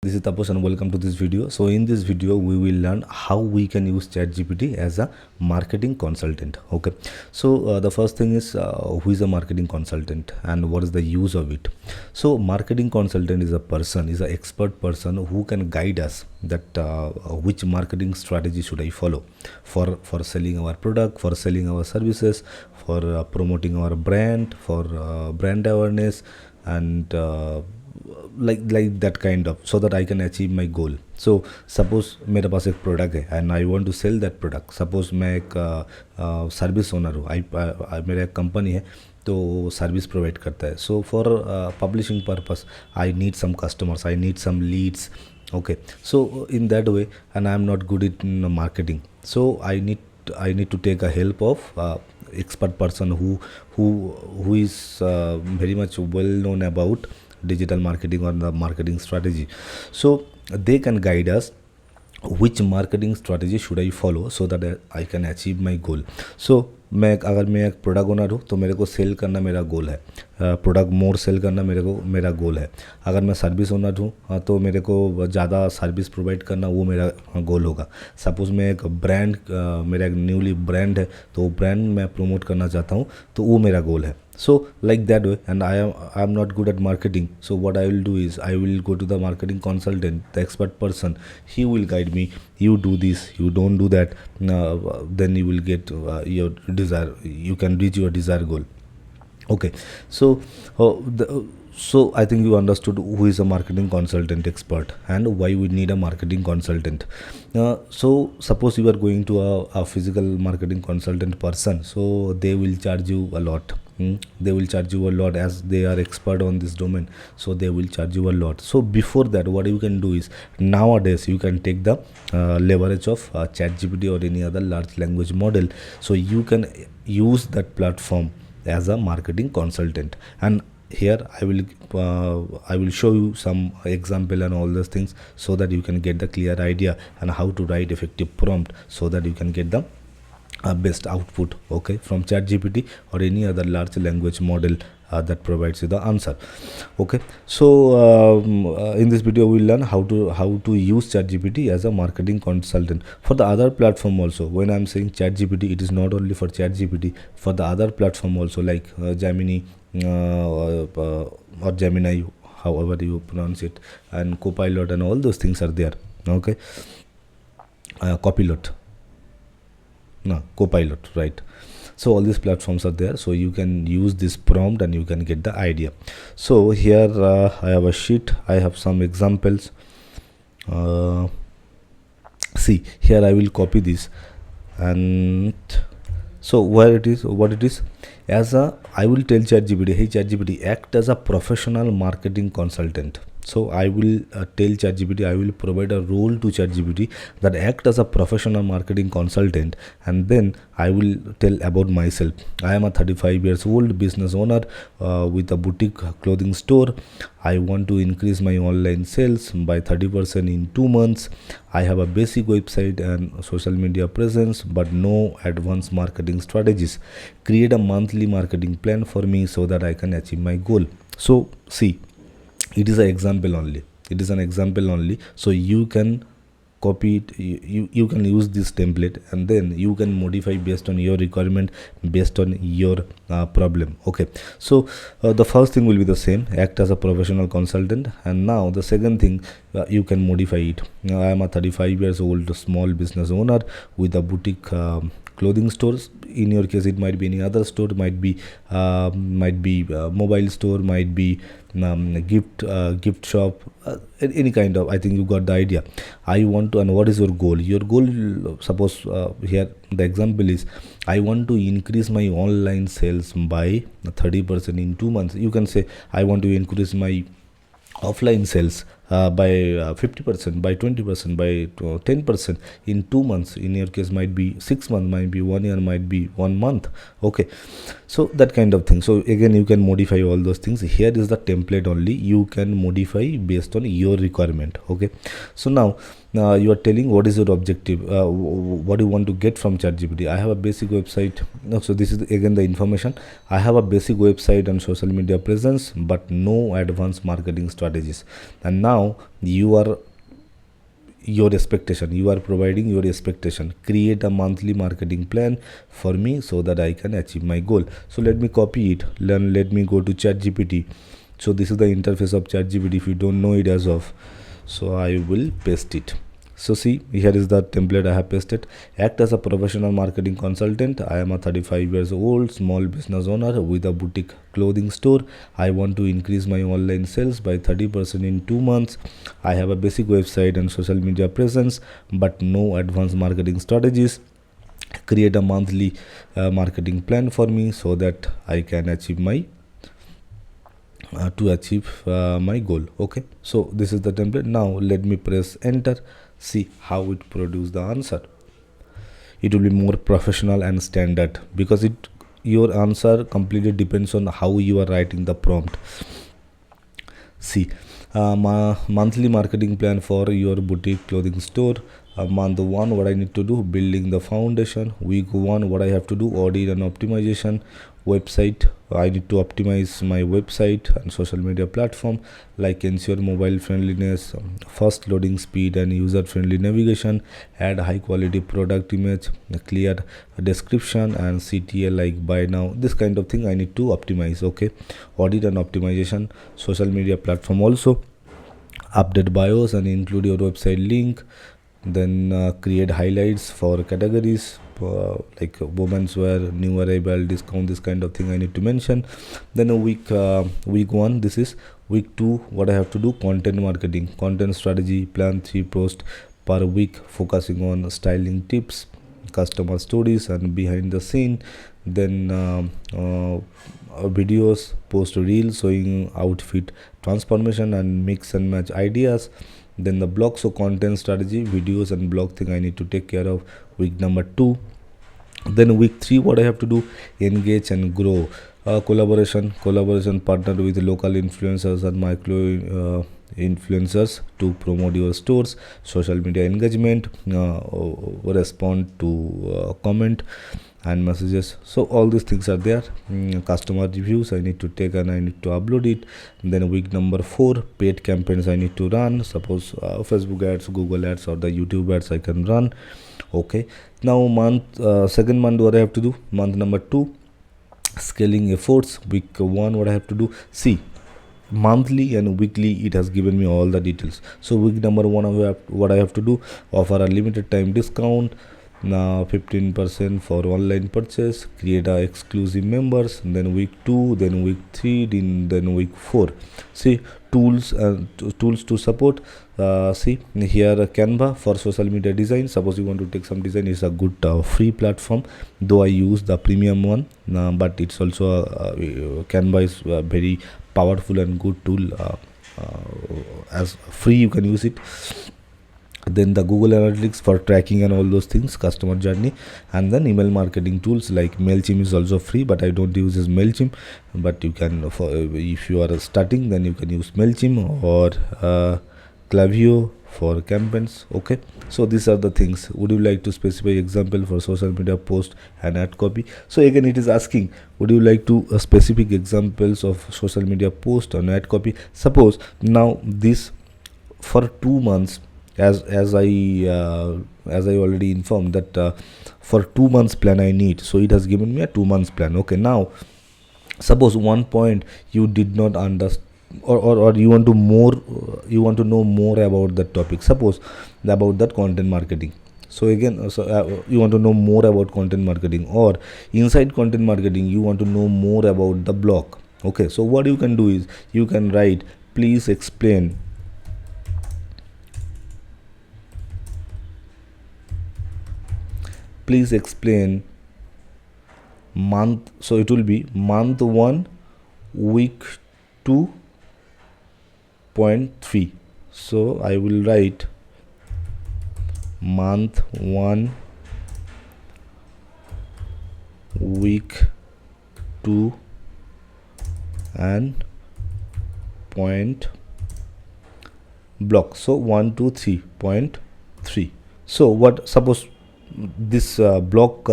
This is Taposh and welcome to this video. So in this video we will learn how we can use ChatGPT as a marketing consultant. Okay, so the first thing is who is a marketing consultant and what is the use of it. So marketing consultant is an expert person who can guide us that which marketing strategy should I follow for selling our product, for selling our services, for promoting our brand, for brand awareness, and like that kind of, so that I can achieve my goal. So suppose मेरे पास एक product है and I want to sell that product. Suppose मैं एक service owner हूँ. मेरा एक company है तो सर्विस प्रोवाइड करता है. So for publishing purpose I need some customers, I need some leads. Okay, so in that way, and I am not good in marketing, so I need to take a help of expert person who is very much well known about digital marketing or the marketing strategy. So they can guide us which marketing strategy should I follow so that I can achieve my goal. So अगर मैं एक product owner हूँ तो मेरे को cell करना मेरा गोल है, प्रोडक्ट मोर सेल करना मेरा गोल है. अगर मैं सर्विस ओनर हूँ तो मेरे को ज़्यादा सर्विस प्रोवाइड करना वो मेरा गोल होगा. सपोज़ मैं एक ब्रांड, मेरा एक न्यूली ब्रांड है तो वो ब्रांड मैं प्रमोट करना चाहता हूँ तो वो मेरा गोल है. So like that way, and I am not good at marketing, so what I will do is I will go to the marketing consultant, the expert person. He will guide me, you do this, you don't do that, then you will get your desire, you can reach your desired goal. Okay, so so I think you understood who is a marketing consultant expert and why we need a marketing consultant. So suppose you are going to a physical marketing consultant person, so they will charge you a lot. They will charge you a lot as they are expert on this domain, so they will charge you a lot. So before that, what you can do is, nowadays you can take the leverage of ChatGPT or any other large language model, so you can use that platform as a marketing consultant. And here I will show you some example and all those things so that you can get the clear idea and how to write effective prompt so that you can get the best output, okay, from ChatGPT or any other large language model that provides you the answer. Okay, so in this video we will learn how to use ChatGPT as a marketing consultant for the other platform also. When I'm saying ChatGPT, it is not only for ChatGPT, for the other platform also, like Gemini or Gemini, however you pronounce it, and Copilot and all those things are there. Okay, Copilot, right? So all these platforms are there, so you can use this prompt and you can get the idea. So here I have a sheet, I have some examples. See, here I will copy this, and so what it is, I will tell ChatGPT, hey ChatGPT, act as a professional marketing consultant. So I will tell ChatGPT, I will provide a role to ChatGPT that act as a professional marketing consultant, and then I will tell about myself. I am a 35 years old business owner with a boutique clothing store. I want to increase my online sales by 30% in 2 months. I have a basic website and social media presence but no advanced marketing strategies. Create a monthly marketing plan for me so that I can achieve my goal. So see, it is an example only, so you can copy it, you can use this template and then you can modify based on your requirement, based on your problem. Okay, so the first thing will be the same, act as a professional consultant, and now the second thing, you can modify it. I am a 35 years old small business owner with a boutique clothing stores. In your case it might be any other store, might be mobile store, might be gift shop, any kind of, I think you got the idea. I want to, and what is your goal? Your goal, suppose here the example is, I want to increase my online sales by 30% in 2 months. You can say, I want to increase my offline sales by 50%, by 20%, by 10% in 2 months. In your case might be 6 months, might be 1 year, might be 1 month. Okay, so that kind of thing. So again you can modify all those things. Here is the template only, you can modify based on your requirement. Okay, so now you are telling what is your objective, what do you want to get from ChatGPT. I have a basic website. So this is again the information. I have a basic website and social media presence but no advanced marketing strategies. And now now your expectation, you are providing your expectation. Create a monthly marketing plan for me so that I can achieve my goal. So let me copy it. Let me go to ChatGPT. So this is the interface of ChatGPT if you don't know it as of. So I will paste it. So see, here is the template I have pasted. Act as a professional marketing consultant. I am a 35 years old small business owner with a boutique clothing store. I want to increase my online sales by 30% in 2 months. I have a basic website and social media presence but no advanced marketing strategies. Create a monthly marketing plan for me so that I can achieve my my goal. Okay, so this is the template. Now let me press enter. See how it produce the answer. It will be more professional and standard because your answer completely depends on how you are writing the prompt. See, monthly marketing plan for your boutique clothing store. Month 1, what I need to do, building the foundation. Week 1, what I have to do, audit and optimization. Website, I need to optimize my website and social media platform, like ensure mobile friendliness, fast loading speed and user friendly navigation, add high quality product image, a clear description and CTA like buy now. This kind of thing I need to optimize. Okay, audit and optimization, social media platform also, update bios and include your website link. Then create highlights for categories like women's wear, new arrival, discount, this kind of thing I need to mention. Then week 1, this is. Week 2, what I have to do, content marketing, content strategy, plan 3 posts per week focusing on styling tips, customer stories and behind the scene. Then videos, post reels showing outfit transformation and mix and match ideas. Then the blog, so content strategy, videos and blog thing I need to take care of. Week number 2. Then week 3, what I have to do, engage and grow, collaboration partner with local influencers and micro influencers to promote your stores, social media engagement, respond to comment and messages. So all these things are there. Customer reviews I need to take and I need to upload it. Then week number 4, paid campaigns I need to run, suppose Facebook ads, Google ads or the YouTube ads I can run. Okay, now second month, what I have to do, month number 2, scaling efforts. Week 1, what I have to do, see, monthly and weekly it has given me all the details. So week number 1, what I have to do, offer a limited time discount, 15% for online purchase, create a exclusive members. Then week 2, then week 3, then week 4. See, tools to support. See here, Canva for social media design. Suppose you want to take some design, it's a good free platform, though I use the premium one, but it's also Canva is very powerful and good tool. As free you can use it. Then the Google Analytics for tracking and all those things, customer journey. And then email marketing tools like MailChimp is also free, but I don't use this MailChimp. But you can, if you are starting, then you can use MailChimp or Klaviyo for campaigns. Okay, so these are the things. Would you like to specify example for social media post and ad copy? So again it is asking, would you like to specific examples of social media post and ad copy? Suppose now this for 2 months, as I already informed that for 2 months plan I need, so it has given me a 2 months plan. Okay, now suppose one point you did not understand, or you want to know more about that topic, suppose about that content marketing. So again, you want to know more about content marketing, or inside content marketing you want to know more about the blog. Okay, so what you can do is you can write, please explain month. So it will be month 1 week 2.3. so I will write month 1 week 2 and point block. So 1 2 3.3. so what, suppose this block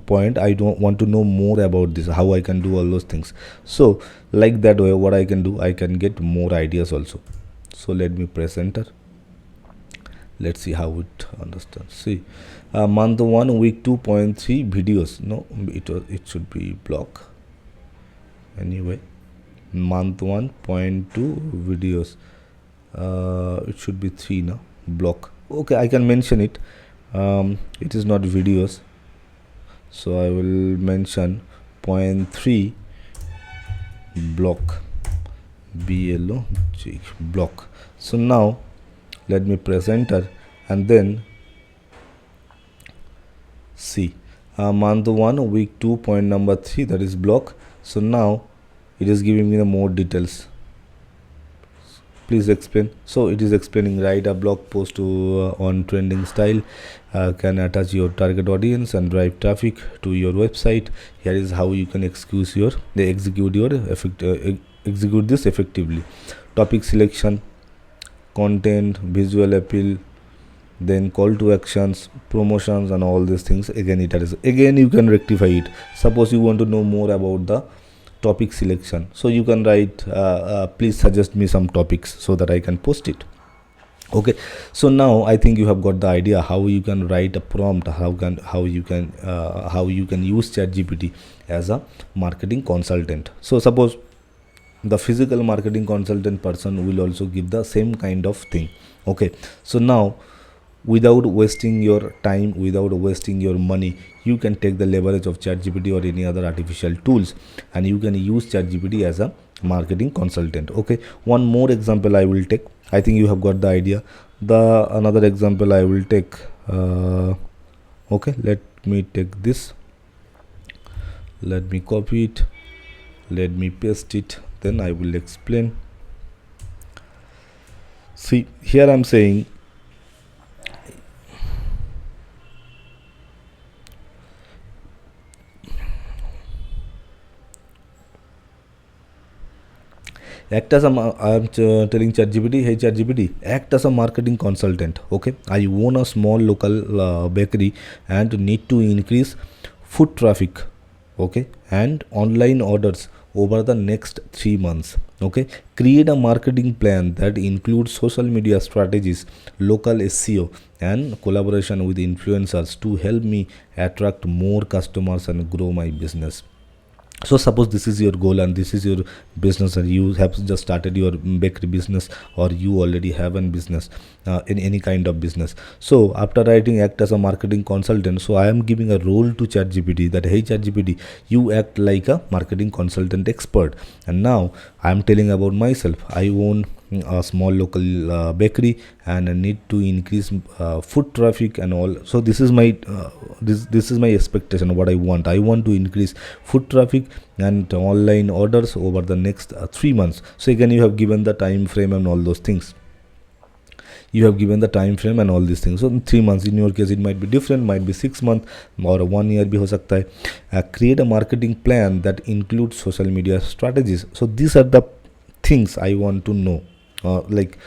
point I don't want to know more about this, how I can do all those things. So like that way, what I can do, I can get more ideas also. So let me press enter. Let's see how it understands. See, month 1 week 2.3 videos. No, it should be block. Anyway, month 1.2 videos. It should be 3 now. Block. Okay, I can mention it. It is not videos, so I will mention 0.3 block. BLOG block. So now let me press enter, and then see, month 1 week 2 point number 3, that is block. So now it is giving me the more details. Please explain. So it is explaining, write a blog post to on trending style, can attach your target audience and drive traffic to your website. Here is how you can execute this effectively. Topic selection, content, visual appeal, then call to actions, promotions, and all these things. Again you can rectify it. Suppose you want to know more about the topic selection, so you can write, please suggest me some topics so that I can post it. Okay, so now I think you have got the idea how you can write a prompt, how you can use ChatGPT as a marketing consultant. So suppose the physical marketing consultant person will also give the same kind of thing. Okay, so now without wasting your time, without wasting your money, you can take the leverage of ChatGPT or any other artificial tools, and you can use ChatGPT as a marketing consultant. Okay, one more example I will take. I think you have got the idea. The another example I will take, okay, let me take this, let me copy it, let me paste it, then I will explain. See, here I'm saying act as a I'm telling ChatGPT, hey ChatGPT, act as a marketing consultant. Okay, I own a small local bakery and need to increase foot traffic, okay, and online orders over the next 3 months. Okay, create a marketing plan that includes social media strategies, local SEO, and collaboration with influencers to help me attract more customers and grow my business. So suppose this is your goal and this is your business, and you have just started your bakery business, or you already have a business, in any kind of business. So after writing act as a marketing consultant, so I am giving a role to ChatGPT that, hey ChatGPT, you act like a marketing consultant expert. And now I am telling about myself. I own a small local bakery and I need to increase foot traffic and all. So this is my this is my expectation, what I want to increase foot traffic and online orders over the next 3 months. So again you have given the time frame and all those things. You have given the time frame and all these things. So in 3 months, in your case it might be different, might be 6 months or 1 year bhi ho sakta hai. Create a marketing plan that includes social media strategies. So these are the things I want to know, like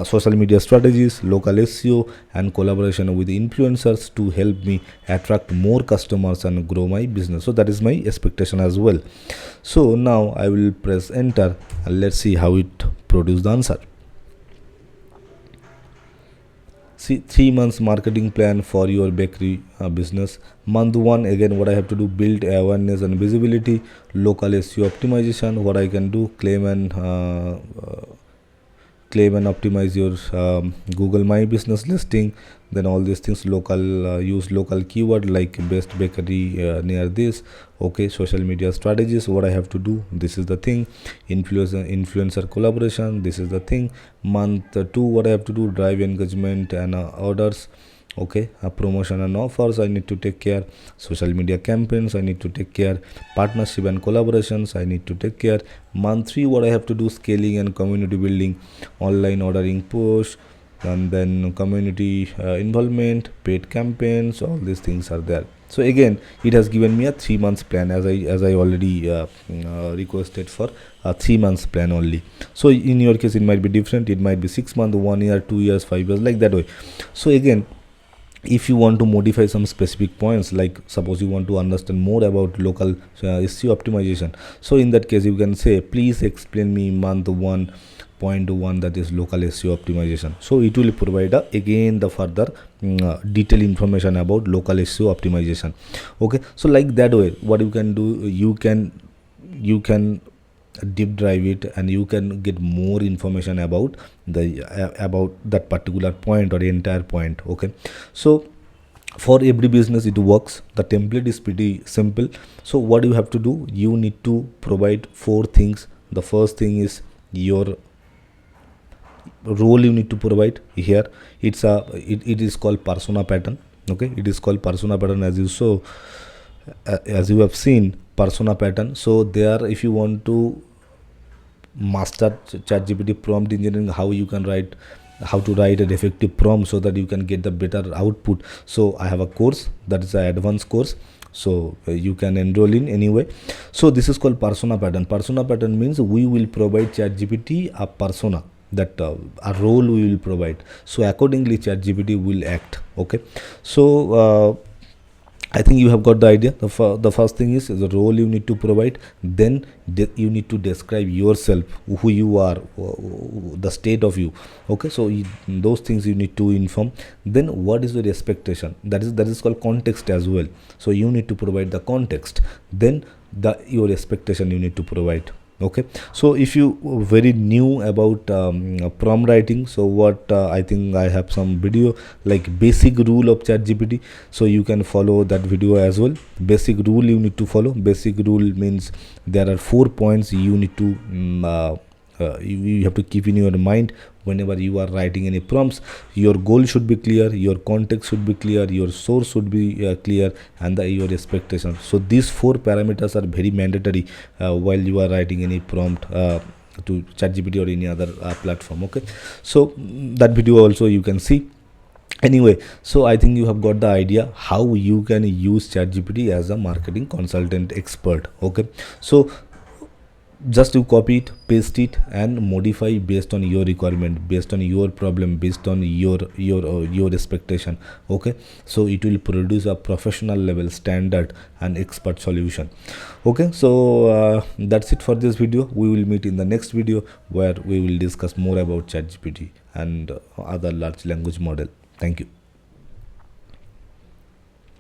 social media strategies, local SEO, and collaboration with influencers to help me attract more customers and grow my business. So that is my expectation as well. So now I will press enter and let's see how it produces the answer. See, 3 months marketing plan for your bakery business. Month 1, again what I have to do, build awareness and visibility, local SEO optimization, what I can do, claim and optimize your Google My Business listing, then all these things, local use local keyword like best bakery near this. Okay, social media strategies, what I have to do, this is the thing, influencer collaboration, this is the thing. Month 2, what I have to do, drive engagement and orders. Okay, promotion and offers I need to take care, social media campaigns I need to take care, partnership and collaborations I need to take care. Month 3, what I have to do, scaling and community building, online ordering push, and then community involvement, paid campaigns, all these things are there. So again it has given me a 3 months plan, as I already requested for a 3 months plan only. So in your case it might be different, it might be 6 months, 1 year, 2 years, 5 years, like that way. So again, if you want to modify some specific points, like suppose you want to understand more about local SEO optimization, so in that case you can say, please explain me month 1 point one, that is local SEO optimization. So it will provide again the further detailed information about local SEO optimization. Okay, so like that way, what you can do, you can deep dive it, and you can get more information about the about that particular point or the entire point. Okay, so for every business it works. The template is pretty simple. So what you have to do, you need to provide four things. The first thing is your role you need to provide here. It is called persona pattern. Okay, it is called persona pattern, as you saw, as you have seen persona pattern. So there, if you want to master ChatGPT prompt engineering, how to write an effective prompt so that you can get the better output. So I have a course, that is an advanced course, so you can enroll in anyway. So this is called persona pattern. Persona pattern means we will provide ChatGPT a persona, that a role we will provide, so accordingly ChatGPT will act. Okay, so I think you have got the idea. The first thing is the role you need to provide. Then you need to describe yourself, who you are, the state of you. Okay, so those things you need to inform. Then what is your expectation? That is called context as well. So you need to provide the context. Then your expectation you need to provide. Okay, so if you very new about prompt writing, so what I think I have some video like basic rule of ChatGPT, so you can follow that video as well. Basic rule you need to follow. Basic rule means there are 4 points you need to you have to keep in your mind whenever you are writing any prompts. Your goal should be clear, your context should be clear, your source should be clear, and your expectations. So these 4 parameters are very mandatory while you are writing any prompt to ChatGPT or any other platform. Okay, so that video also you can see. Anyway, so I think you have got the idea how you can use ChatGPT as a marketing consultant expert. Okay, so just you copy it, paste it, and modify based on your requirement, based on your problem, based on your expectation. Okay, so it will produce a professional level, standard and expert solution. Okay, so that's it for this video. We will meet in the next video where we will discuss more about ChatGPT and other large language model. Thank you.